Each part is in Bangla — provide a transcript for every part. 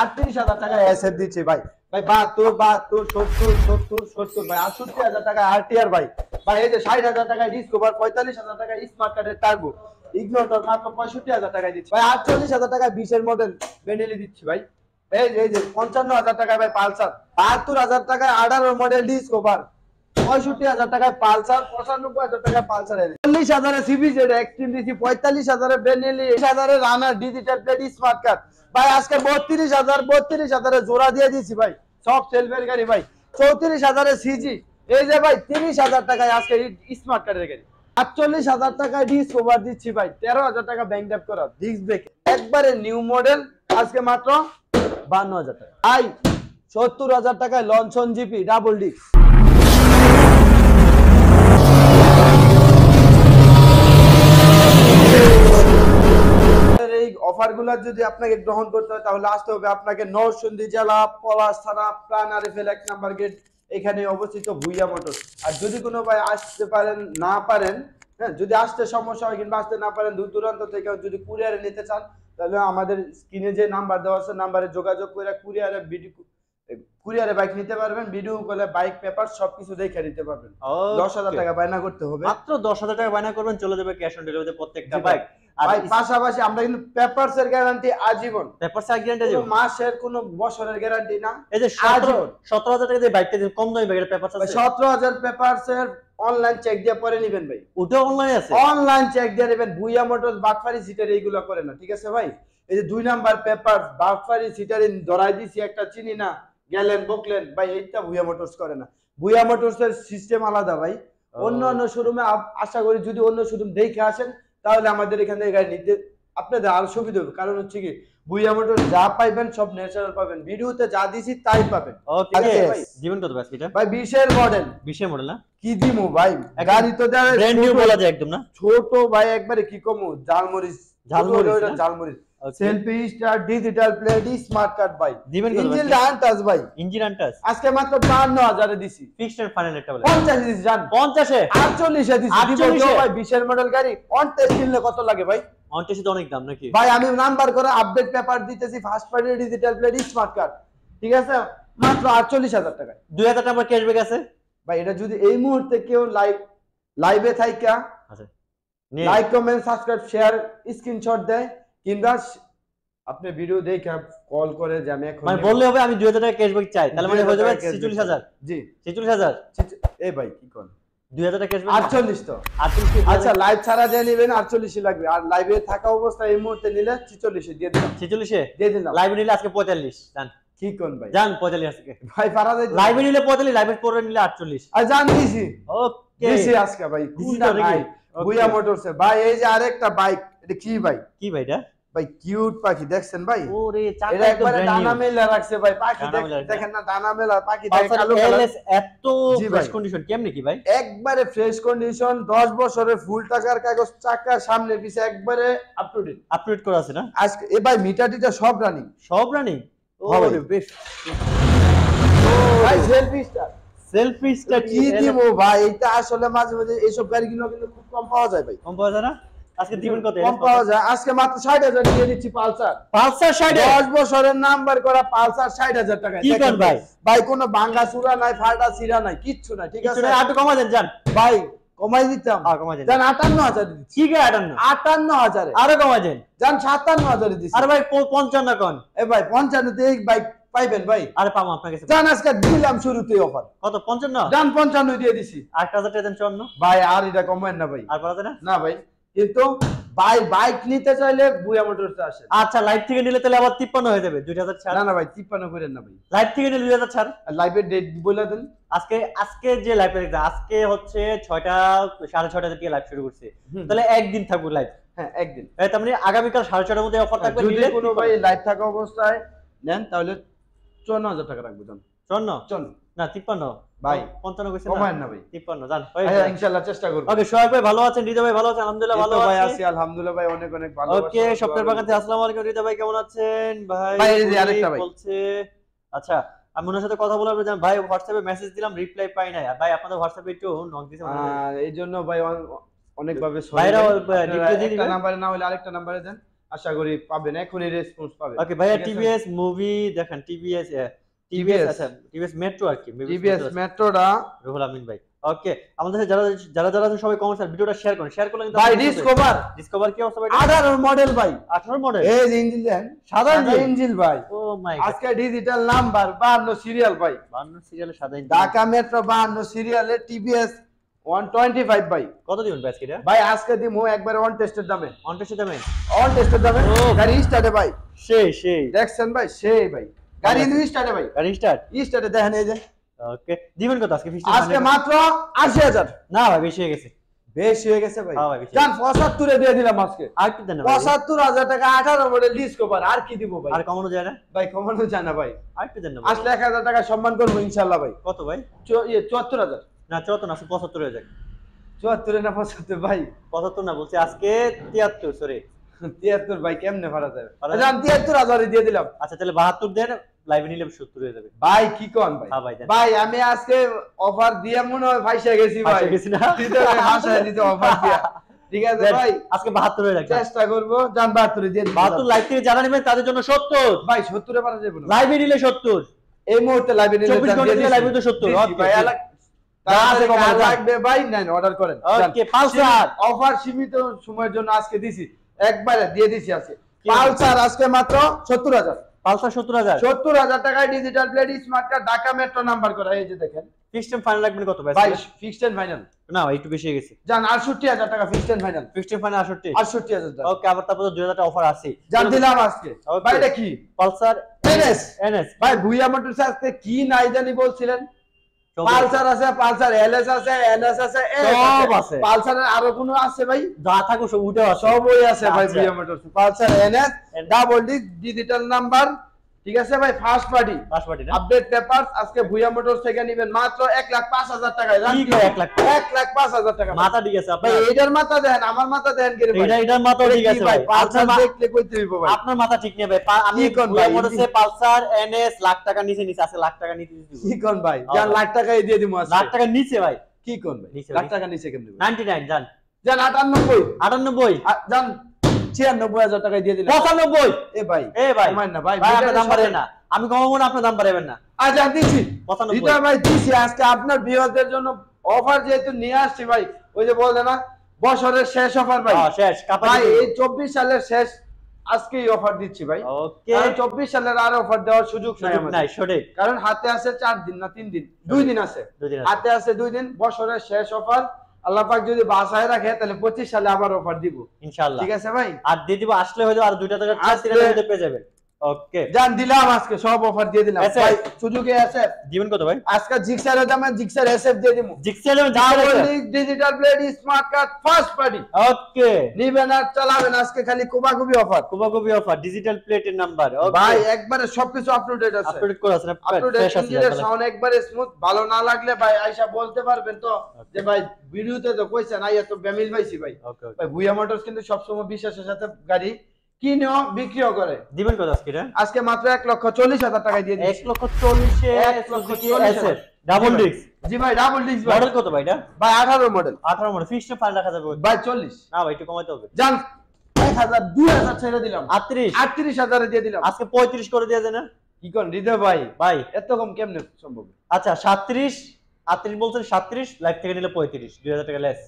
38,000 টাকা এসএফ দিচ্ছি ভাই। ভাই 72 72 70 70 70 ভাই 68,000 টাকা আরটিআর ভাই। ভাই এই যে 60,000 টাকায় ডিসকভার, 45,000 টাকায় স্মার্ট কার্ডের টার্বো, ইগনোর মাত্র 65,000 টাকায় দিচ্ছি ভাই। 48,000 টাকায় 20 মডেল বেনেলি দিচ্ছি ভাই। এই যে 55,000 টাকায় ভাই পালসার, 72,000 টাকায় 18 মডেল ডিসকভার, 65,000 টাকায় পালসার, 95,000 টাকায় পালসার, 40,000 এ সিবিজেড এক্সট্রিম দিছি, 45,000 এ বেনেলি, 20,000 এ রানার ডিজিটাল প্লেট স্মার্ট কার্ড ভাই। আজকে 32,000 এ জোড়া দিয়ে দিছি ভাই, সব সেলফের গাড়ি ভাই। 34,000 এ সিজি, এই যে ভাই 30,000 টাকায় আজকে স্মার্ট কার্ডের গাড়ি। 48,000 টাকায় ডিসকভার দিচ্ছি ভাই, 13,000 টাকা ব্যাংক ড্যাপ করা ডিস্ক ব্রেক একবারে নিউ মডেল আজকে মাত্র 52,000 টাকা। আই 70,000 টাকায় লঞ্চন জিপি ডাবল ডিস্ক। এই অফারগুলো যদি আপনাকে গ্রহণ করতে হয় তাহলে আসতে হবে আপনাকে নরসিংদী জেলা পলাশ থানা প্রাণ আরিফেল 1 নাম্বার গেট, এখানে অবস্থিত ভুইয়া মোটর। আর যদি কোনো ভাই আসতে পারেন না পারেন, হ্যাঁ যদি আসতে সমস্যা হয় কিংবা আসতে না পারেন, দূর দূরান্ত থেকে যদি কুরিয়ারে নিতে চান তাহলে আমাদের স্ক্রিনে যে নাম্বার দেওয়া আছে নাম্বারে যোগাযোগ করে কুরিয়ারে বাইক নিতে পারবেন। ভিডিও কলে বাইক পেপার সবকিছু দেখে নিতে পারবেন। 10,000 টাকা বায়না করতে হবে, মাত্র 10,000 টাকা বায়না করবেন, চলে যাবে ক্যাশ অন ডেলিভারিতে প্রত্যেকটা বাইক। আর ভাই পাশাপাশি আমরা কিন্তু পেপারস এর গ্যারান্টি আজীবন, পেপারস এর গ্যারান্টি আজীবন, মাসের কোনো বছরের গ্যারান্টি না। এই যে 17,000 টাকা দিয়ে বাইকটা কম দামি বাইকের পেপারস আছে 17,000 পেপারস এর অনলাইন চেক দিয়ে পরে নেবেন ভাই, ওটা অনলাইন আছে, অনলাইন চেক দিয়ে নেবেন। ভুইয়া মোটরস বাটফারি সিটার এইগুলো করে না, ঠিক আছে ভাই। এই যে 2 নাম্বার পেপারস বাটফারি সিটারে ধরাই দিছি একটা চিনি না গেলেন বকলেন ভাই, এইটা ভুইয়া মোটরস করে না। ভুইয়া মোটরস এর সিস্টেম আলাদা ভাই। অন্য শোরুমে আশা করি যদি অন্য শোরুম দেখে আসেন তাহলে আমাদের এখান থেকে গাড়ি নিতে আপনাদের আরো সুবিধা হবে। কারণ হচ্ছে কি ভুইয়া মোটরস যা পাইবেন সব ন্যাচারাল পাবেন, ভিডিওতে যা দিছি তাই পাবেন। ওকে ভাই জীবন কত বাস এটা ভাই 20 এর মডেল, 20 এর মডেল না কি দিমু ভাই, গাড়ি তো দেয় ব্র্যান্ড নিউ বলা যায় একদম না, ছোট ভাই একবারে কি কমু, ঝালমরিচ ঝালমরিচ selfie star digital plate smart card ভাই। ইঞ্জিন আনটাচ ভাই, ইঞ্জিন আনটাচ আজকে মাত্র 52,000 এ দিছি, ফিক্সড এন্ড ফাইনাল একটা বলে 50 দিছি জান, 50 এ 48 এ দিছি দিব ভাই। 20 এর মডেল গাড়ি অন টেস্ট কিনলে কত লাগে ভাই? অন টেস্ট তো অনেক দাম নাকি ভাই? আমি নাম্বার করে আপডেট পেপার দিতেছি, first party digital plate smart card, ঠিক আছে মাত্র 48,000 টাকা। 2,000 টাকা ক্যাশব্যাক আছে ভাই। এটা যদি এই মুহূর্তে কেউ লাইভে থাইকা আচ্ছা like comment subscribe share screenshot দেয় কিংবা আপনি ভিডিও দেখে কল করে যে আমি এখন মানে বললে হবে আমি 2,000 টাকা ক্যাশব্যাক চাই, তাহলে মানে হয়ে যাবে 46,000। জি 46,000। এই ভাই কি কোন 2,000 টাকা ক্যাশব্যাক 48 তো 48। আচ্ছা লাইভ ছাড়া দিয়ে নেবেন 48 লাগবে, আর লাইভে থাকা অবস্থায় এই মুহূর্তে নিলে 46 দিয়ে দিলাম। 46 দিয়ে দিলাম। লাইভে নিলে আজকে 45 জান, কি কোন ভাই জান 45 আজকে ভাই পারা যায়। লাইভে নিলে 45, লাইভে পরে নিলে 48 আর জান দিছি। ওকে দিছি আজকে ভাই কোনটা ভাই ভুইয়া মোটরস ভাই। এই যে আরেকটা বাইক, এটা কি ভাই? কি ভাই এটা? ভাই কিউট পাখি দেখছেন ভাই? ওরে এটা চাকা একদম একবারে ব্র্যান্ড ডানা নিউ মেলা রাখছে ভাই, পাখি দেখেন না ডানা মেলা পাখি দেখে কালো কালার এত ফ্রেশ কন্ডিশন কেমনে কি ভাই? একবারে ফ্রেশ কন্ডিশন, 10 বছরের ফুল টাকার কাগজ, চাকা সামনে পিছে একবারে আপডেট করা আছে না আজকে। এ ভাই মিটারটিটা সব রানিং ওরে বেশ ভাই। সেলফি স্টার কি দিমু ভাই? এটা আসলে মাঝে মাঝে এইসব গাড়িগুলো কিন্তু খুব কম পাওয়া যায় ভাই। কম পাওয়া যায় না? আজকে দিবেন কত? কম পাওয়া যায়, আজকে মাত্র 60,000 দিয়ে দিচ্ছি পালসার 60 10 বছরের নাম্বার করা পালসার 60,000 টাকা। কি কোন ভাই? ভাই কোনো ভাঙা চূড়া নাই, ফাটা চিরা নাই, কিচ্ছু নাই, ঠিক আছে একটু কমা দেন জান ভাই, কমাই দিতাম। কমাই দেন জান 58,000 দিচ্ছি। ঠিক আছে 58,000 আরো কমাই দেন জান 57,000 দিচ্ছি। আরে ভাই 55 কোন? এ ভাই 55 তে এই বাইক পাইবেন ভাই। আরে পাবো আপনার কাছে জান আজকে দিলাম শুরুতেই অফার কত? 55 জান 55 দিয়ে দিছি। 8,000 টাকা দেন 54 ভাই। আর এটা কমায় না ভাই, আর পারা যায় না? না ভাই। কিন্তু ভাই বাইক নিতে চাইলে ভুইয়া মোটরসে আসেন। আচ্ছা লাইভ থেকে নিলে তাহলে আবার 53 হয়ে যাবে, 2,000 ছাড়। না ভাই 53 করেন না ভাই, লাইভ থেকে নিলে 2,000 ছাড়। আর লাইভের ডেট বলে দেন। আজকে যে লাইভটা দেখতে আজকে হচ্ছে 6টা 6:30 থেকে লাইভ শুরু করছে, তাহলে একদিন থাকবো লাইভ। হ্যাঁ একদিন, তার মানে আগামীকাল 6:30টার মধ্যে অফার থাকবে। যদি কোনো ভাই লাইভ থাকা অবস্থায় নেন তাহলে 54,000 টাকা রাখবো জান। 54 না 53 ভাই 55 কইছেন কমায়েন না ভাই, 53 জান। হ্যাঁ ইনশাআল্লাহ চেষ্টা করব। ওকে সোহাগ ভাই ভালো আছেন? হৃদয় ভাই ভালো আছেন? আলহামদুলিল্লাহ ভালো ভাই আছি। আছি আলহামদুলিল্লাহ ভাই, অনেক অনেক ভালো। ওকে সপ্তাহের বাগান থেকে আসসালামু আলাইকুম হৃদয় ভাই, কেমন আছেন ভাই? ভাই এই যে আরেকটা ভাই বলছে আচ্ছা আমি ওনার সাথে কথা বলবো জান ভাই, হোয়াটসঅ্যাপে মেসেজ দিলাম রিপ্লাই পাই নাই। আর ভাই আপনাদের হোয়াটসঅ্যাপে একটু নক দিতে মনে হয় এইজন্য ভাই অনেক ভাবে সরি ভাইরা একটা নাম্বারে না হলে আরেকটা নাম্বারে দেন, আশা করি পাবেন, এখনই রেসপন্স পাবেন। ওকে ভাইয়া, ঠিক আছে? টিভিএস মুভি দেখেন, টিভিএস আচ্ছা টিভিএস মেট্রো আর কি, টিভিএস মেট্রোটা রুহুল আমিন ভাই। ওকে, আমাদের সাথে যারা যারা যারা আছেন সবাই কমেন্টস আর ভিডিওটা শেয়ার করেন, শেয়ার করলে কিন্তু ভাই ডিসকভার কি অবস্থা ভাই? 18 মডেল ভাই, 18 মডেল, এই যে ইঞ্জিন দেন, সাদা ইঞ্জিন ভাই। ও মাই গড, আজকে ডিজিটাল নাম্বার 52 সিরিয়াল ভাই, 52 সিরিয়ালে সাদা ইঞ্জিন, ঢাকা মেট্রো 52 সিরিয়ালে টিভিএস 125 ভাই। কত দিবেন ভাই আজকে এটা? ভাই আজকে দিমু একবারে অন টেস্টের দামে, অন টেস্টে দামে, অন টেস্টের দামে। ও। গাড়ি স্টার্টে ভাই, সেই দেখছেন ভাই, সেই ভাই গাড়ি নিউ স্টার্টে ভাই, গাড়ি স্টার্ট। স্টার্টে দেখেন এই যে। ওকে, দিবেন কত আজকে ফিক্সড? আজকে মাত্র 80,000। না ভাই, বেশি হয়ে গেছে। বেশি হয়ে গেছে ভাই। হ্যাঁ ভাই, বেশি। জান 75 এ দিয়ে দিলাম আজকে। আর কি দেন না ভাই? 75,000 টাকা 18 মডেল ডিসকভার, আর কি দিব ভাই? আর কমানো যায় না ভাই কমানো যায় না ভাই। আর কি দেন না ভাই? আসলে 1000 টাকা সম্মান করবো ইনশাআল্লাহ ভাই। কত ভাই? 74,000। না 74 না, 75 হয়ে যাক। 74 না 75 ভাই? 75 না বলছি, আজকে 73, সরি 73 ভাই কেমনে ভাড়া যাবে? ভাড়া জান 73,000 দিয়ে দিলাম। আচ্ছা তাহলে 72 দেন, লাইভে নিলে 70 হয়ে যাবে। ভাই কি কোন ভাই? হ্যাঁ ভাই দেন। ভাই আমি আজকে অফার দিয়ে মনে হয় ফাইসা গেছি ভাই। ফাইসা গেছি না? দিতে ভাই ফাইসা দিতে অফার দিয়া। ঠিক আছে দেন, ভাই, আজকে 72 হয়ে যাক। চেষ্টা করব। জান 72 দিয়ে দিলাম। 72 লাইভ থেকে যারা নেবেন তাদের জন্য 70, ভাই 70 এ পারা যাবে না। লাইভে নিলে 70, এই মুহূর্তে লাইভে নিলে 24 ঘন্টা দিলে লাইভে তো 70। ওকে ভাই, ওকে তাহলে কমানো কার যাক। লাগবে ভাই? নেন অর্ডার করেন। ওকে, পালসার অফার সীমিত সময়ের জন্য আজকে দিছি, একবারে দিয়ে দিছি আজকে। কি পালসার আজকে মাত্র 70,000। পালসার 70,000। 70,000 টাকায় digital plate smart card, Dhaka metro number করা। এই যে দেখেন ফিক্সড এন্ড ফাইনাল লাগবে কত ভাই? ভাই ফিক্সড এন্ড ফাইনাল না ভাই, একটু বেশি হয়ে গেছে। জান 68,000 টাকা fixed and final. Fixed and final 68। 68,000 টাকা। ওকে, আবার তারপর 2000 টাকা অফার আছে। জান দিলাম আজকে। Okay. ভাই এটা কি? Pulsar NS। NS ভাই ভুইয়া মোটরস আজকে কি নাই জানি বলছিলেন? পালসার আছে, পালসার LS আছে, NS আছে, সব আছে। পালসারের আরো কোনো আছে ভাই? যা থাকো সব উঠে আছে। সবই আছে ভাই আচ্ছা। Bhuiya Motors. Pulsar NS double disc digital number, ঠিক আছে ভাই, ফার্স্ট পার্টি পাসওয়ার্ড না? Update papers. আজকে ভুইয়া মোটরস থেকে নেবেন মাত্র 1,05,000 টাকায়। কি কয় 1 লাখ? 1,05,000 টাকা। মাথা ঠিক আছে ভাই আপনার? এইটার মাথা দেন, আমার মাথা দেন কি রে ভাই? এটার মাথা ঠিক আছে ভাই। পালসার আপনার দেখলে কইতে হইব ভাই। আপনার মাথা ঠিক নেই ভাই। আমি কি কোন ভাই? মোটরসে পালসার NS লাখ টাকা নিচে নিচে আছে, লাখ টাকা নিচে দিব। কি কোন ভাই? জান লাখ টাকাই দিয়ে দিমু আজকে। লাখ টাকা নিচে ভাই। কি কোন ভাই? নিচে, লাখ নিচে। টাকা নিচে কেমনে ভাই? 99 জান। জান 98, 98, জান 96,000 টাকায় দিয়ে দিলাম। 95। এ ভাই কমাইন না ভাই, ভাই আপনার ভিডিওটা দাম বাড়াবেন সবাই- না, আমি কমাবো না, আপনার দাম বাড়াবেন না। আজ দিছি 95। হৃদয় ভাই দিছি আজকে আপনার ভিউয়ারদের জন্য অফার যেহেতু নিয়ে আসছি ভাই, ওই যে বললেন না বছরের শেষ অফার ভাই। হ্যাঁ শেষ ভাই কাপাই। এই 24 সালের শেষ আজকেই অফার দিচ্ছি ভাই। ওকে, কারণ 24 সালের আর অফার দেওয়ার সুযোগ নাই সুযোগ আমাদের। নাই, সঠিক। কারণ হাতে আছে 4 দিন না 3 দিন, 2 দিন আছে। 2 দিন আছে। হাতে আছে 2 দিন, বছরের শেষ অফার। আল্লাহ পাক যদি বাঁচায় রাখে তাহলে 25 সালে আবার অফার দিব ইনশাআল্লাহ। ঠিক আছে ভাই? আর দিয়ে দিব, আসলে হয়তো আর 2টা টাকা আসলে- 3 টাকা পেয়ে যাবেন। ওকে, জান দিলাম আজকে সব অফার দিয়ে দিলাম SF ভাই। সুযোগে আছে দিবেন কত ভাই? আজকে জিক্সারের দামে জিক্সার SF দিয়ে দিমু। জিক্সেল এবং double digital plate smart card first party ওকে, নিবেন আর চালাবেন। আজকে খালি কোবাকুবি অফার কুবাকুবি অফার, ডিজিটাল প্লেটের নাম্বার। ওকে ভাই, একবারে সবকিছু আপডেট আছে। আপডেট করা আছে না? আপডেট ফ্রেশ আছে ইঞ্জিনের একবারে। সাউন্ড একবারে স্মুথ। ভালো না লাগলে ভাই আয়শা বলতে পারবেন তো যে ভাই ভিডিওতে তো কইছেন আইয়া তো বেমিল পাইছি ভাই। ওকে ওকে, ভাই ভুইয়া মোটরস কিন্তু সবসময় বিশ্বাসের সাথে গাড়ি কিনেও বিক্রিও করে। দিবেন কত আজকে এটা? আজকে মাত্র 1,40,000 টাকায় দিয়ে দিচ্ছি। 1,40,000 এ 1,40,000 ডাবল ডিস্ক। জি ভাই ডাবল ডিস্ক ভাই। মডেল কত ভাই এটা? ভাই 18 মডেল 18 মডেল। ফিক্সড ফাইল রাখা যাবে ভাই 40। না ভাই, একটু কমাইতে হবে। জান 1,000 2,000 ছেড়ে দিলাম। 38 38,000 এ দিয়ে দিলাম। আজকে 35 করে দেয়া যায় না কি কোন হৃদয় ভাই? ভাই? এত কম কেমনে সম্ভব? আচ্ছা 37, 38 বলছেন 37, লাইভ থেকে নিলে 35, 2000 টাকা লেস।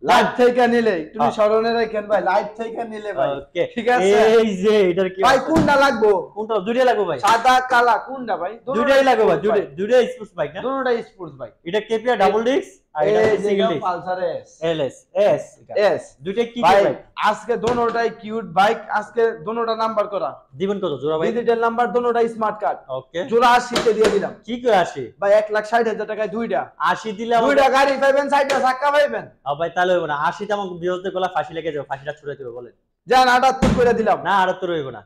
লাইভ থেকে নিলে একটু হ্যাঁ। স্মরণে রাখেন ভাই, লাইভ থেকে নিলে ভাই। ওকে, ঠিক আছে এই যে এটার কি ভাই, অবস্থা? কোনটা লাগবো? কোনটা? দুইটাই লাগবে ভাই। সাদা কালা কোনটা ভাই? দুইটাই লাগবে ভাই, দুইটাই স্পোর্টস বাইক না? দুটোটাই স্পোর্টস বাইক। এটা কেপিআর ডাবল ডিস্ক আর এটা এই যে single disc Pulsar S LS S. S দুইটাই কি ভাই বাইক? আজকে দোনোটাই কিউট বাইক। আজকে দোনোটা নাম্বার করা, দিবেন কত জোড়া ভাই? ডিজিটাল নাম্বার, দোনোটাই স্মার্ট কার্ড। ওকে, জোড়া 80 তে দিয়ে দিলাম কি করে আসে ভাই। 1,60,000 টাকায় দুইটা 80 দিলে দুইটা গাড়ি পাইবেন, সাইডটা চাক্কা পাইবেন। ভাই তাহলে হইব না। 80 তে আমাকে বিরোধে গলা ফাঁসি লেগে যাবে, ফাঁসিটা ছুড়ে দিবে বলেন। জান 78 করে দিলাম। না 78 হইব না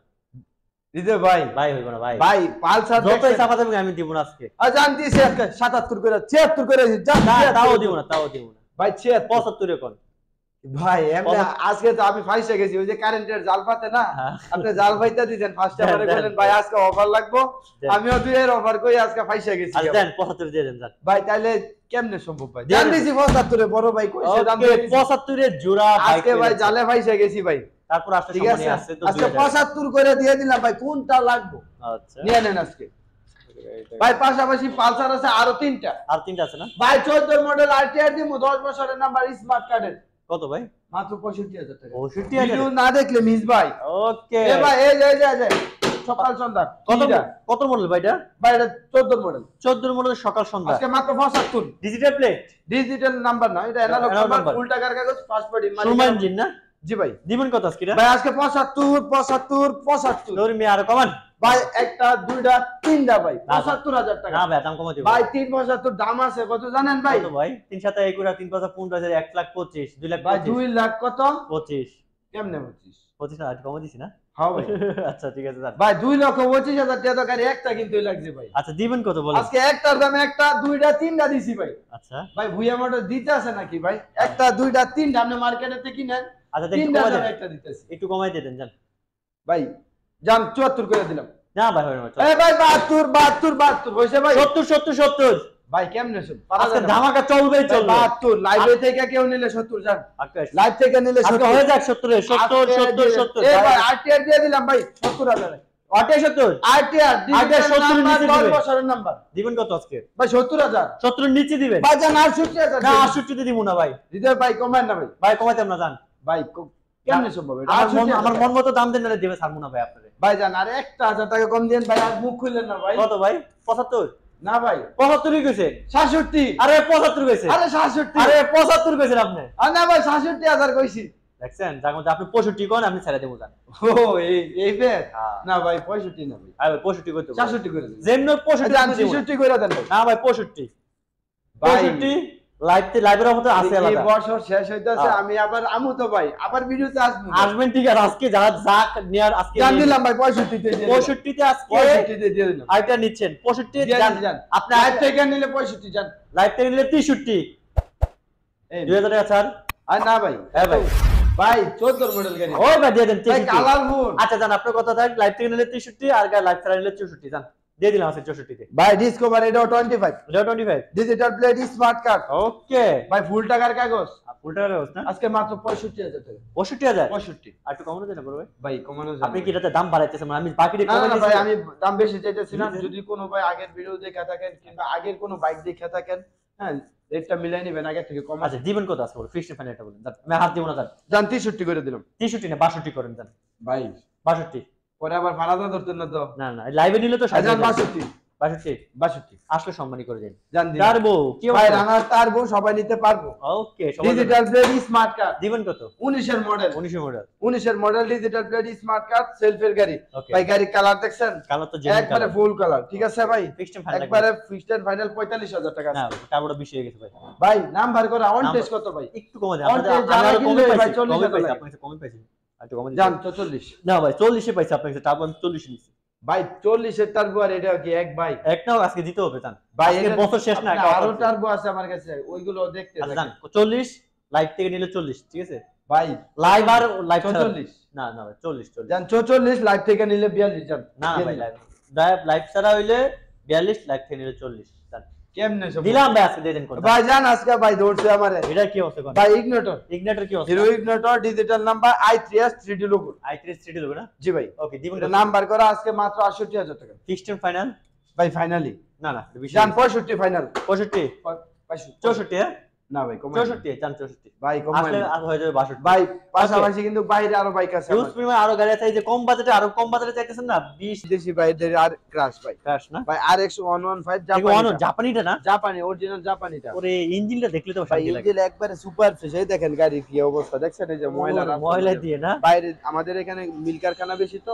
দিতে ভাই। ভাই, হইব না ভাই। ভাই পালসার যতই চাপা দেবেন আমি দিব না আজকে। জান দিছি আজকে 77 করে 76 করে দিছি। জান না তাও দিব না, তাও দিব না ভাই 76 75 এখন ভাই এমনি আজকে তো আমি ফাইসে গেছি ওই যে কারেন্টের জাল পাতে না, আপনি জাল পাইতে দিতেন ফার্স্ট টাইমে বলেন ভাই আজকে অফার লাগবো, আমিও দুই এর অফার কই আজকে ফাইসে গেছি। আচ্ছা দেন 75 দিয়ে দেন জান ভাই তাইলে কেমনে সম্ভব ভাই? জান দিছি 75 এ বড় ভাই কইছে দাম ওকে 75 এর জোড়া ভাই আজকে ভাই জালে ফাইসে গেছি ভাই। তারপর আসলে ঠিক আছে সম্মানী আছে তো আজকে 75 করে দিয়ে দিলাম ভাই, কোনটা লাগবে আচ্ছা নিয়ে নেন আজকে ভাই। পাশাপাশি পালসার আছে আরো তিনটা, আর তিনটা আছে না ভাই 14 মডেল আরটিআর দিমু 10 বছরের নাম্বার স্মার্ট কার্ডের। কত ভাই? মাত্র 65000 টাকা। 65000 ভিডিও না দেখলে মিস ভাই। ওকে এ ভাই এই যে সকাল সন্ধ্যা কত মডেল ভাই এটা? ভাই এটা 14 মডেল। 14 মডেল সকাল সন্ধ্যা আজকে মাত্র 75। ডিজিটাল প্লেট, ডিজিটাল নাম্বার না, এটা অ্যানালগ নাম্বার, নাম্বার। ফুল টাকার কাগজ, পাসপোর্ট সুরমা ইঞ্জিন না? জি ভাই। দিবেন কত আজকে এটা? ভাই আজকে 75 দৌড়ি মে আর কমান ভাই, একটা দুইটা তিনটা ভাই 75000 টাকা। না ভাই দাম কমাই দিব ভাই 375 দাম আছে কত জানেন ভাই? কত ভাই? 3 7 1 করে 3 5 15 1,25,000 2 লাখ ভাই 2 লাখ কত 25 কেমনে 25? 25 না কমাই দিছি না? হ্যাঁ ভাই। আচ্ছা ঠিক আছে স্যার। ভাই 2,25,000 টাকা তো গাড়ি একটা কিন্তু লাগছে ভাই। আচ্ছা দিবেন কত বলেন? আজকে একটার দামে একটা দুইটা তিনটা দিছি ভাই। আচ্ছা ভাই ভুইয়া মোটর দিতে আছে নাকি ভাই? একটা দুইটা তিনটা আপনি মার্কেটে থেকে কিনেন, আচ্ছা দেন তিনটা কমাই দামে দেন, একটা দিতেছি একটু কমাই দিয়ে দেন জান। ভাই। জান 74 করে দিলাম। না ভাই হয় না এ ভাই 72 হইছে ভাই। 70 ভাই কেমনে শুন আজকে ধামাকা চলবেই চলবে। 72 লাইভে থেকে কেউ নিলে 70 জান, আকাশ লাইভ থেকে নিলে আজকে 70 হয়ে যাক 70 70 এ ভাই আরটিআর দিয়ে দিলাম ভাই 70000 আটে 70 আরটিআর আরটিআর 70 নিচে 10 দিবেন। বছরের নাম্বার দিবেন কত আজকে? ভাই 70000 70 এর নিচে দিবেন ভাই জান 68000 না 68 তে দিব না ভাই। দিতে ভাই কমায় না ভাই। ভাই কমাইতাম না জান। ভাই কেমনে সম্ভব এটা? আমার মন মতো দাম দেন না দিবে ছাড়বো না ভাই আপনারে। ভাই জান আর 1000 টাকা কম দেন ভাই, আর মুখ খুললেন না ভাই। কত ভাই? 75 না ভাই 75 কইছে। 66 আরে 75 কইছে। আরে 66 আরে 75 কইছেন আপনি। আর না ভাই 66000 কইছি। দেখছেন যার মধ্যে আপনি 65 কোন আপনি ছেড়ে দেবো জান। ও এই বেট হ্যাঁ। না ভাই 65 না ভাই, আরে 65 করতে 66 করে দেন। যেমন 65 জান আপনি দিবেন। 66 করে দেন ভাই। না ভাই 65 ভাই 65 লাইভের অবস্থা আছে এই আলাদা। বছর শেষ হইতাছে, হ্যাঁ। আমি আবার আমু তো ভাই আবার ভিডিওতে আসবো। আসবেন ঠিক আছে আজকে যা যাক নিয়ার আজকে জান দিলাম ভাই 65 তে দিয়ে দিলাম। 65 তে আজকে 65 তে দিয়ে দিলাম। আইটা নিচ্ছেন 65 দিয়ে জান জান আপনি লাইভ থেকে নিলে 65 জান। লাইভ থেকে নিলে 63 এই 2000 টাকা ছাড়। আর না ভাই হ্যাঁ ভাই ভাই 14 মডেল গাড়ি ওই ভাই দিয়ে দেন ভাই 63 কালারফুল। আচ্ছা জান আপনার কথা থাক লাইভ থেকে নিলে 63 আর লাইভ ছাড়া নিলে 64 জান দিয়ে দিলাম আছে 64 তে ভাই ডিসকভার এটাও 25 এটা 25 ডিজিটাল প্লেট স্মার্ট কার্ড ওকে ভাই ফুল টাকার কাগজ ফুল টাকা ব্যবস্থা আজকে মাত্র 65000 টাকা। 65000 65 আর একটু কমানো দেন না বড় ভাই। ভাই কমানো আপনি কি এটাতে দাম বাড়াইতেছেন মানে আমি বাকিটা না কমাই না ভাই দিয়েছি। আমি দাম বেশি চাইতেছি না, যদি কোনো ভাই আগের ভিডিও দেখে থাকেন কিংবা আগের কোনো বাইক দেখে থাকেন, হ্যাঁ রেটটা মিলাই নেবেন আগের থেকে কম আছে। আচ্ছা দিবেন কত আছে বল ফিক্সড ফাইনালটা বলেন জান আমি হাত দিব না জান। জান 63 করে দিলাম 63 না 62 করেন জান। ভাই 62 পরে আবার ভাড়াটা ধরতেন না তো। না না লাইভে নিলে তো 60 জান 62 62 আসলে সম্মানী করে দেন জান দিন টারবো কি ভাই অবস্থা? রানার টারবো সবাই নিতে পারবো। ওকে সবাই ডিজিটাল প্লেট স্মার্ট কার্ড দিবেন কত? 19 এর মডেল 19 মডেল 19 এর model digital plate smart card সেলফের গাড়ি। ওকে ভাই গাড়ি কালার দেখছেন কালো তো জেনুইন একবারে কালার ফুল কালার, ঠিক আছে ভাই ফিক্সড ফাইনাল একবারে ফিক্সড এন্ড ফাইনাল 45000 টাকা না আছে। টারবোটা বেশি হয়ে গেছে ভাই। ভাই নাম্বার করে অন নাম্বার- টেস্ট কত ভাই? একটু কমে দেন On আপনাদের test যারা আমরা কিনলে কমে ভাই পাইছি 40 কমে টাকা পাইছি লাগে। আপনার কাছে কমে পাইছি একটু কমে জান দেন 44 না ভাই 40 এ পাইছি আপনার কাছে টারবো আমি 40 নিছি ভাই 40 এর টার্বো আর এটা কি এক ভাই? এক নাও আজকে দিতে হবে জান ভাই আজকে এটা বছর শেষ না আপনি একটা আরো offer আছে। টার্বো আছে আমার কাছে, ওইগুলো দেখতে আচ্ছা জান থাকেন। 40 লাইভ থেকে নিলে 40 ঠিক আছে ভাই লাইভ আর লাইভ 44 না না ভাই 40 জান 44 লাইভ থেকে নিলে 42 জান। না ভাই লাইভ ছাড়া হইলে 42 লাইভ থেকে নিলে 40 জান কেমনে সব দিলাম ভাই আজকে দিয়ে দেন কোন ভাই জান আজকে ভাই দৌড়ছে আমারে। এটা কি অবস্থা কোন ভাই ইগনিটর ইগনিটর কি অবস্থা hero ignitor digital number i3s 3D logo. i3 3D logo না জি ভাই ওকে দিবেন এটা নাম্বার করা আজকে মাত্র 68000 টাকা। ফিক্সড ফাইনাল ভাই ফাইনালি না না বেশি জান 65 ফাইনাল 65 64 হ্যাঁ না ভাই কমাই 64 জান 64 ভাই কমাই আসলে আর হয়ে যাবে 62 ভাই পাশাপাশি কিন্তু বাইরে আরো বাইক আছে ইউজ প্রিমিয়াম আরো গাড়ি আছে এই যে কম বাজেটে আরো কম বাজেটে চাইতেছেন না 20 দেশি বাইদের আর ক্রাশ ভাই ক্রাশ না ভাই RX 115 দেখো জাপানি জাপানিটা না জাপানি অরিজিনাল জাপানিটা। ওরে ইঞ্জিনটা দেখলে তো ভাই শান্তি লাগে ইঞ্জিন একবারে সুপার ফ্রেশ, এই দেখেন গাড়ি কি অবস্থা দেখছেন, এই যে ময়লা রাস্তা ময়লা দিয়ে না বাইরে আমাদের এখানে মিল কারখানা বেশি তো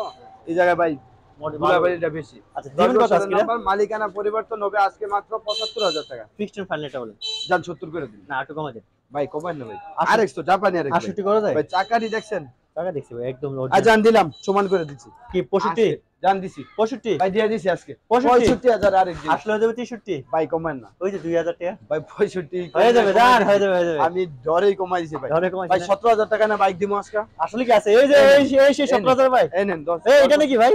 এই জায়গায় ভাই ধুলাবালিটা বেশি। আচ্ছা দিবেন কত আজকে নাম্বার মালিকানা পরিবর্তন হবে আজকে মাত্র 75000 টাকা। ফিক্সড ফাইনালটা বলেন জান 70 করে দিন না একটু কমা দেন ভাই কমাই না ভাই। 80 RX তো জাপানি RX ভাই। 68 করে দেয় ভাই চাকাটি দেখছেন টাকা দেখছি ভাই একদম জান দিলাম সমান করে দিচ্ছি কি 65 জান দিছি 65 ভাই দিয়ে দিছি আজকে 65,000 আরেক দিন আসলে হয়ে যাবে 63 ভাই কমেন না ওই যে 2000 টাকা ভাই 65 হয়ে যাবে জান হয়ে যাবে আমি ডরেই কমাই দিছি ভাই ধরে কমাই ভাই 17000 টাকা না বাইক দিমু আজকে আসলে কি আছে এই যে এই 17000 ভাই এই নেন 10 এই এটা নাকি ভাই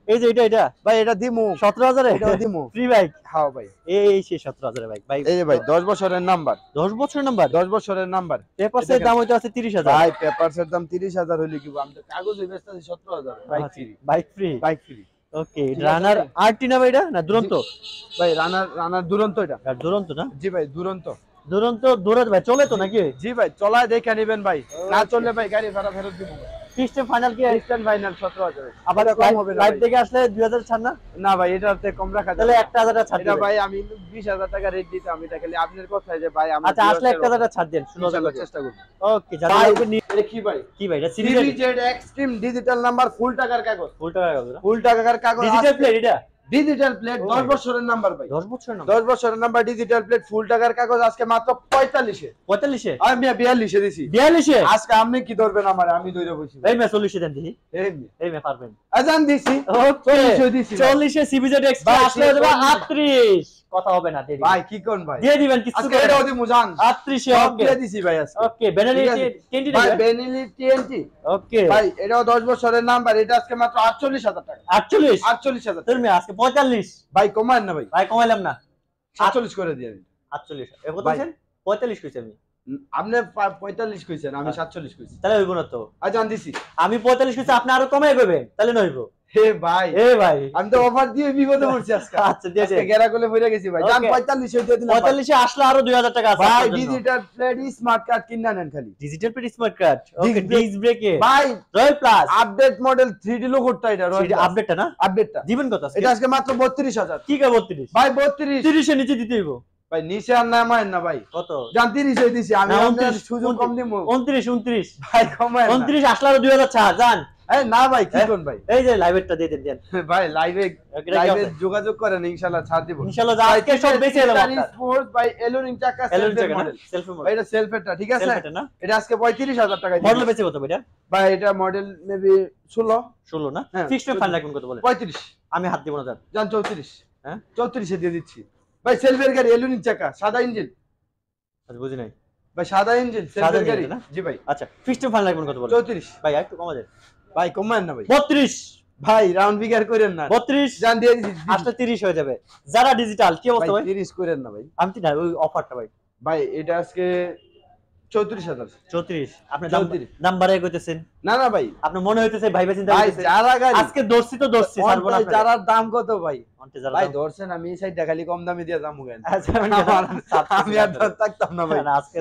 এই যে এটা ভাই এটা দিমু 17000 এটাও দিমু ফ্রি বাইক হ্যাঁ ভাই এই সেই 17000 বাইক ভাই এই যে ভাই 10 বছরের নাম্বার 10 বছরের নাম্বার 10 বছরের নাম্বার পেপারসের দাম হইতো আছে 30000 ভাই পেপারসের দাম 30000 হইলে কি আমি তো কাগজে বেচতাছি 17000 bike free bike free bike free okay Runner RT না ভাই এটা না দুরন্ত ভাই রানার দুরন্ত এটা দুরন্ত না জি ভাই দুরন্ত দুরন্ত ভাই চলে তো নাকি জি ভাই চলায় দেখে নেবেন ভাই না চললে ভাই গাড়ি ভাড়া ফেরত দিব সিস্টেম ফাইনাল কি ডিসটেন্স ফাইনাল 17000 আবার কম হবে না লাইভ ভাই। থেকে আসলে 2000 ছাড় না না ভাই এটাতে কম রাখা তাহলে যাবে 1000 টাকা ছাড় এটা দিবেন ভাই আমি 20000 টাকা রেট দিতে আমি এটা খালি আপনার কথাই যে ভাই আমার আচ্ছা আসলে 1000 টাকা ছাড় দেন 16000 ইনশাআল্লাহ টাকা চেষ্টা করব ওকে যারা ভাই, লাগবে এটা কি ভাই কি ভাই এটা সিরিজেড এক্সট্রিম ডিজিটাল নাম্বার ফুল টাকার কাগজ ফুল টাকা কাগজ ফুল টাকার কাগজ ডিজিটাল প্লেট এটা ডিজিটাল প্লেট Oh 10 my বছরের নাম্বার ভাই 10 বছর না 10 বছরের নাম্বার ডিজিটাল প্লেট ফুল টাকার কাগজ আজকে মাত্র 45 এ 45 এ আমি 42 এ দিছি 42 এ আজকে আপনি কি ধরবেন আমারে আমি ধরে বসি এই মে 40 এ দেন দেখি এই এই মে পারবেন আজান দিছি ওকে 40 এ দিছি 40 এ সিবিজেড এক্সট্রা ভাই, আসলে হবে 40 38 কথা হবে না দেরি ভাই কি কোন ভাই দিয়ে দিবেন কিছু আজকে এটাও দিমু জান 38 এ সব ওকে দিয়ে দিছি ভাই আজকে ওকে বেনালি ঠিক আছে। 20 ভাই টাকা বেনিলি টিএনটি ওকে ভাই এটাও 10 বছরের নাম্বার এটা আজকে মাত্র 48000 টাকা 48 48000 তুমি আজকে 45 ভাই কমান না ভাই ভাই কমাইলাম না 47 করে দিয়ে দিন 48 এ কত ভাই। বলছেন 45 কইছি আমি আপনি 45 কইছেন আমি 47 কইছি তাহলে হইব না তো আজান দিছি আমি 45 কইছি আপনি আরো কমাই কইবেন তাহলে নইব হে ভাই এ ভাই আমি তো অফার দিয়ে বিপদে পড়ছি আজকে আচ্ছা দিয়েছে আজকে গেরা কোলে পড়ে গেছি ভাই জান Okay. 45 হয়ে দিয়ে দিলাম 45 এ আসলে আরো 2000 টাকা আছে ভাই ডিজিটাল প্লেট স্মার্ট কার্ড কিনা নেন খালি digital plate smart card okay Disc brake। Disc ব্রেকে ভাই royal plus update model 3D লোগোটা এটা সেটা আপডেটটা না আপডেটটা দিবেন কত আজকে এটা আজকে মাত্র 32000 কি কা 32 ভাই 32 30 এর নিচে দিতে হইব ভাই নিচে আর নামায় না ভাই কত জান 30 হয়ে দিছি আমি না, আপনার 29, সুযোগ কম দিমু 29 ভাই কমায় না 29 আসলে আরো 2000 ছাড় জান এই না ভাই কি হ্যাঁ? কোন ভাই এই যে লাইভেরটা দিয়ে দেন ভাই লাইভে এটা কি লাইভে আছে? যোগাযোগ করেন ইনশাআল্লাহ ছাড় দিব ইনশাআল্লাহ যা আজকে সব বেঁচে এলাম আপনার স্পোর্টস ভাই এলোরিং চাকা এলন সেলফ টাকা না মডেল সেলফি ভাই মডেল এটা সেলফেরটা ঠিক আছে সেলফিটা না এটা আজকে 35000 টাকা মডেল বেঁচে কত এটা ভাই এটা মডেল মেবি 16 16 না হ্যাঁ, ফিক্সড ফাইন রাখবেন কত বলে 35 আমি হাত দিব না জান জান 34 হ্যাঁ 34 এ দিয়ে দিচ্ছি ভাই সেলফের গাড়ি এলোরিং চাকা সাদা ইঞ্জিন আচ্ছা বুঝি নাই ভাই সাদা ইঞ্জিন সাদা সেলফের ইঞ্জিন গাড়ি না? জি ভাই আচ্ছা ফিক্সড ফাইন রাখবেন কত বলে 34 ভাই একটু কমা দেন ভাই কমান না ভাই 32 ভাই রাউন্ড ফিগার করেন না 32 জান দিয়ে দিচ্ছি আসলে 30 হয়ে যাবে যারা ডিজিটাল কি ভাই অবস্থা ভাই 30 করেন না ভাই আমি তো না ওই অফারটা ভাই ভাই এটা আজকে 34000 34 আপনি 34 দাম বাড়ায় কইতেছেন না না ভাই আপনার মনে হইতেছে ভাইবা চিন্তা ভাই করতেছেন যারা গাড়ি আজকে দর্শি তো দর্শি ছাড়বো না অন্তে যারার দাম কত ভাই অন্তে যারা ভাই দাম- ধরছেন আমি এই সাইডটা খালি কম দামে দিয়ে দাম কেন আচ্ছা, আমি আমি আর ধর থাকতাম না ভাই না, আজকে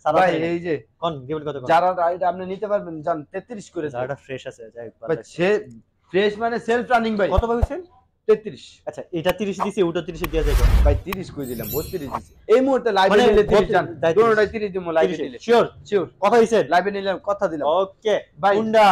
সারা ভাই ভাই এই যে কোন দিবেন কত কোন যারা রাইড আপনি নিতে পারবেন জান 33 করে দেন। যারা ফ্রেশ আছে যাই হোক, ভাই সে ফ্রেশ মানে সেলফ রানিং ভাই কত পাইছেন 33 আচ্ছা এটা 30 দিছি ওটা 30 দেয়া যায় ভাই 30 কই দিলাম 32 দিছি এই মুহূর্তে লাইভে মানে নিলে 30 জান 32 দুটোটাই 30 দিমু লাইভে নিলে শিওর শিওর কথা হইছে লাইভে নিলাম কথা দিলাম ওকে ভাই। হুন্ডা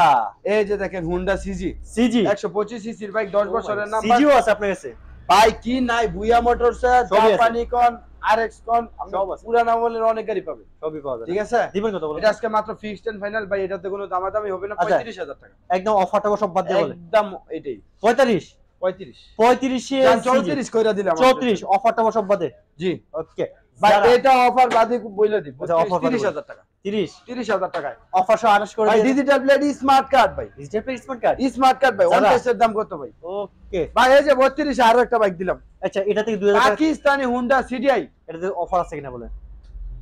এই যে দেখেন হুন্ডা সিজি সিজি 125 সিসির বাইক 10 বছরের নাম্বার সিজিও আছে আপনার কাছে ভাই কি নাই বুয়া মোটরস সবই আছে। জাপানি কোন আরএক্স কোন সব আছে। পুরানা আমলের অনেক গাড়ি পাবে সবই পাওয়া যায় ঠিক আছে দিবেন কত বলেন এটা আজকে মাত্র ফিক্সড এন্ড ফাইনাল ভাই এটাতে কোনো দামাদামি হবে না আচ্ছা। 35000 টাকা একদম অফারটা সব বাদ দিয়ে বলেন একদম এটাই 45 35 35 এ জান 34 কইরা দিলাম 34 অফারটা সব বাদে জি ওকে ভাই যারা- এটা অফার বাদে বইলা দিব আচ্ছা, offer বাদে 30000 টাকা 30 30000 টাকায় অফার সহ 28 করে ভাই দিয়ে ডিজিটাল প্লেট স্মার্ট কার্ড ভাই digital pay smart card smart card ভাই যারা- ওয়ান টেস্টের দাম কত ভাই ওকে ভাই এই যে 32 আরো একটা বাইক দিলাম আচ্ছা এটা থেকে 2000 টাকা পাকিস্তানি হুন্ডা সিডিআই এটাতে অফার আছে কিনা বলেন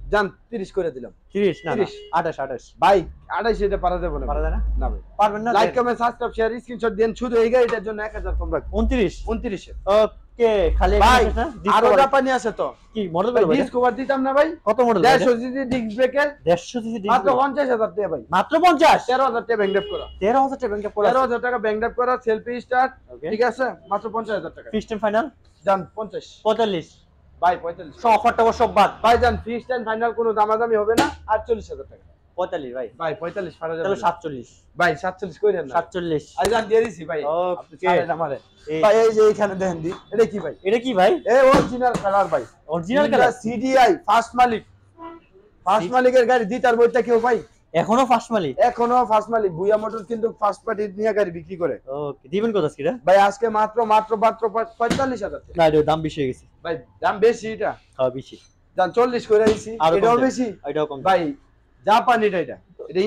জান 30 করে দিলাম 30 না 30 28 ভাই 28 এটা পারা দেব না পারা যায় না না ভাই পারবেন না like comment subscribe share screenshot দেন শুধু এই গাড়িটার জন্য 1000 কম রাখ 29 29 এ ওকে খালি ভাই একটা আরো Discover- জাপানি আছে তো কি মডেল ভাই বলবো ডিসকভার দিতাম না ভাই কত মডেল 150 সিসি ডিস্ক ব্রেকের 150 সিসি মাত্র 50000 টাকা ভাই মাত্র 50 13000 টাকা ব্যাংক ড্রাফট করা 13000 টাকা ব্যাংকে পড়া 13000 টাকা ব্যাংক ড্রাফট করা সেলফি স্টার্ট ওকে ঠিক আছে মাত্র 50000 টাকা ফিক্সড ফাইনাল জান 50 45 ভাই 45 সব অফারটা সব বাদ ভাই জান ফিক্সড এন্ড ফাইনাল কোনো দামাদামি হবে না 48000 টাকা 45 ভাই ভাই 45 পারা তাহলে যাবে 47 ভাই 47 কইরেন না 47 আই জান দিয়ে দিছি ভাই আপনি ওকে ছাড়েন আমারে এই- ভাই এই যে এখানে দেখেন দি এটা কি ভাই এটা কি ভাই এই অরিজিনাল কালার ভাই অরিজিনাল কালার সিডিআই ফার্স্ট মালিক ফার্স্ট মালিকের গাড়ি দ্বিতীয় বইটা কেউ ভাই এখনো ফার্স্ট মালিক? এখনো ফার্স্ট মালিক। ভুইয়া মোটর কিন্তু ফার্স্ট পার্টি নিয়ে গাড়ি বিক্রি করে। ওকে, দিবেন কত আজকে এটা? ভাই আজকে মাত্র 45,000 টাকা। না, এটার দাম বেশি হয়ে গেছে। ভাই দাম বেশি এটা? হ্যাঁ বেশি। জান 40 করে দিছি। এটাও বেশি? এটাও কম। ভাই জাপানিটা এটা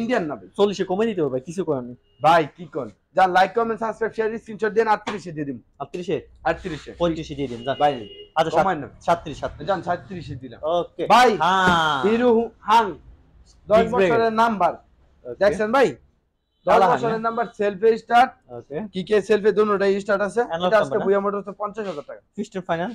ইন্ডিয়ান না ভাই। 40 এ কমে দিতে হবে ভাই, কিছু করার নেই ভাই কি কোন জান, like comment subscribe share screenshot দেন। 38 এ দিয়ে দিম। 38 এ 38 এ 35 এ দিয়ে দিন জান ভাই। আচ্ছা কমাই না 37 জান, 37 এ দিলাম। ওকে ভাই হ্যাঁ হিরো হাং 10 Disc brake বছরের নাম্বার দেখছেন ভাই, 10 কালা হাং, বছরের নাম্বার, সেলফে স্টার্ট, ওকে কিকে সেলফে দুটোটাই স্টার্ট আছে। Analog এটা আজকে number, ভুইয়া মোটরস 50,000 টাকা। ফিক্সড ফাইনাল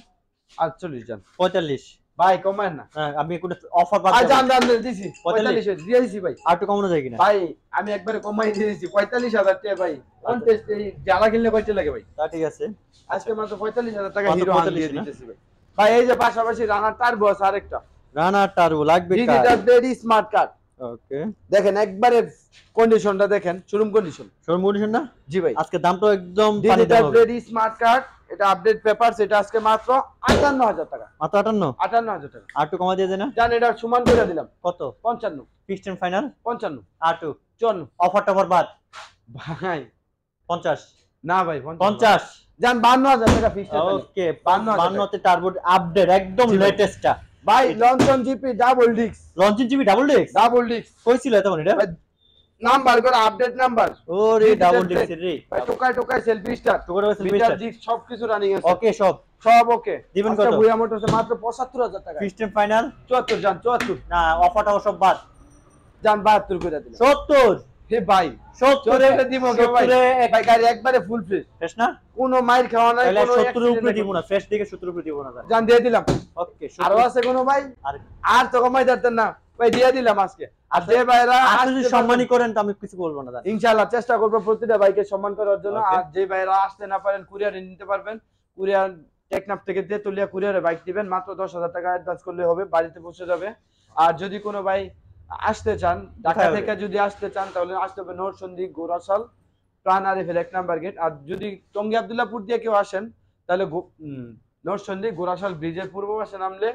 48 জান। 45। ভাই কমায় না। হ্যাঁ, আমি কোন অফার বাদ আজ দেব। জান জান দিছি 45 দিয়ে দিছি ভাই। আর একটু কমানো যায় কিনা? ভাই আমি একবারে কমাই দিয়ে দিছি 45,000 টাকা ভাই। কন্টেস্ট এই জ্বালা কিনলে কয়টা লাগে ভাই? তা ঠিক আছে, আজকে মাত্র 45,000 টাকা মাত্র হিরো হাং 45 দিয়ে না? দিতেছি ভাই। ভাই এই যে পাশাপাশি রানার টার্বো আছে আরেকটা, রানা টার্বো লাগবে কার? Digital blade smart card. Okay, দেখেন একবারে কন্ডিশনটা দেখেন, শোরুম কন্ডিশন। শোরুম কন্ডিশন না? জি ভাই, আজকে দামটা একদম পানি ডিজিটাল দাম হবে। ব্লেড স্মার্ট কার্ড, এটা আপডেট পেপারস, এটা আজকে মাত্র 58,000 টাকা। মাত্র 58? 58,000 টাকা। আর একটু কমা দিয়ে দেন না? জান এটা সমান করে দিলাম কত? 55, ফিক্সড ফাইনাল 55, আর একটু 54। অফার টফার বাদ ভাই 50 না ভাই 50। জান 52,000 টাকা ফিক্সড। ওকে 52,000 52 তে টার্বো আপডেট একদম জি ভাই। লেটেস্টটা। ভাই লঞ্চন জিপি ডাবল ডিক্স, launching GB double disc double ডিক্স কই ছিল এত মানে এটা? ভাই নাম্বার করে আপডেট নাম্বার। ওরে digital ডাবল plate। ডিস্ক রে ভাই টোকাই টোকাই সেলফি স্টার্ট, তো করে মিটার ডিক্স সবকিছু রানিং আছে। ওকে সব সব ওকে। দিবেন আজকে কত? ভুইয়া মোটরসে মাত্র 75,000 টাকা। ফিক্সড ফাইনাল 74 জান, 74 না অফার টফার সব বাদ জান 72 করে দিলাম। 70 হে ভাই 70 70 দিব কে ভাই? ভাই গাড়ি একবারে ফুল ফ্রেশ, ফ্রেশ না? কোনো মাইর খাওয়া নাই, তাহলে কোনো 70 এর উপরে accident দিব নাই। না, ফ্রেশ দিকে 70 এর উপরে দিব না জান দিয়ে দিলাম। ওকে আরো আছে কোনো ভাই? আর আর তো কমাই যাচ্ছেন না ভাই, দিয়ে দিলাম আজকে। আর যে ভাইরা আপনি যদি আসতে সম্মানই পারবেন, করেন তো আমি কিছু বলবো না দাদা। ইনশাআল্লাহ চেষ্টা করব প্রতিটা বাইকে সম্মান করার জন্য। Okay. আর যে ভাইরা আসতে না পারেন কুরিয়ারে নিতে পারবেন, কুরিয়ার টেকনাফ থেকে তেতুলিয়া কুরিয়ারে বাইক দিবেন, মাত্র 10,000 টাকা অ্যাডভান্স করলে হবে, বাড়িতে পৌঁছে যাবে। আর যদি কোনো ভাই আসতে চান, ঢাকা কোথায় হবে? থেকে যদি আসতে চান তাহলে আসতে হবে নরসন্দী, গোরাসাল, প্রাণ আরিফেল 1 নাম্বার গেট। আর যদি টঙ্গী আব্দুল্লাহপুর দিয়ে কেউ আসেন তাহলে নরসন্দী গোরাসাল ব্রিজের পূর্ব পাশে নামলে,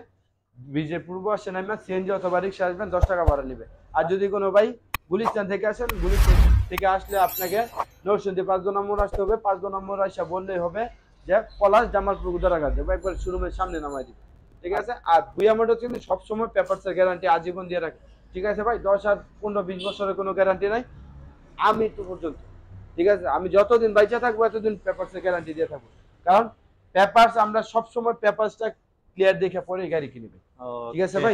ব্রিজের পূর্ব পাশে নামে সিএনজি অথবা রিক্সা আসবেন, 10 টাকা ভাড়া নেবে। আর যদি কোনো ভাই গুলিস্তান থেকে আসেন, গুলিস্তান থেকে আসলে আপনাকে নরসিংদী 5 নম্বর আসতে হবে। 5 নম্বর আসা বললেই হবে যে পলাশ জামালপুর গুদারাঘাট দেবো, একবার শোরুমের সামনে নামাই দিবে, ঠিক আছে। আর ভুইয়া মোটরস কিন্তু সবসময় পেপারসের গ্যারান্টি আজীবন দিয়ে রাখে, ঠিক আছে ভাই। 10 আর 15-20 বছরের কোনো গ্যারান্টি নাই আমি তো পর্যন্ত, ঠিক আছে। আমি যতদিন বাইচা থাকবো এতদিন পেপারসের গ্যারান্টি দিয়ে থাকবো, কারণ পেপারস আমরা সবসময় পেপারসটা ক্লিয়ার দেখে পরে গাড়ি কিনবে, ঠিক আছে ভাই।